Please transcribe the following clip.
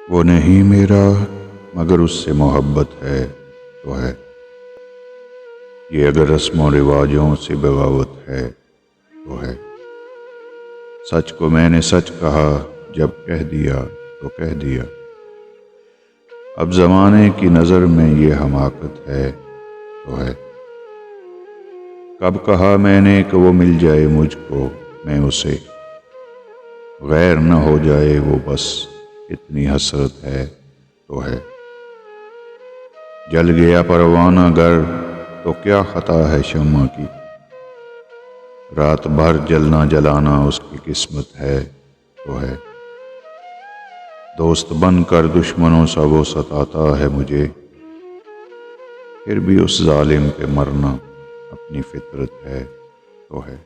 وہ نہیں میرا مگر اس سے محبت ہے تو ہے، یہ اگر رسم و رواجوں سے بغاوت ہے تو ہے۔ سچ کو میں نے سچ کہا جب کہہ دیا تو کہہ دیا، اب زمانے کی نظر میں یہ حماقت ہے تو ہے۔ کب کہا میں نے کہ وہ مل جائے مجھ کو میں اسے، غیر نہ ہو جائے وہ بس اتنی حسرت ہے تو ہے۔ جل گیا پروانہ گر تو کیا خطا ہے شمع کی، رات بھر جلنا جلانا اس کی قسمت ہے تو ہے۔ دوست بن کر دشمنوں سا وہ ستاتا ہے مجھے، پھر بھی اس ظالم کے مرنا اپنی فطرت ہے تو ہے۔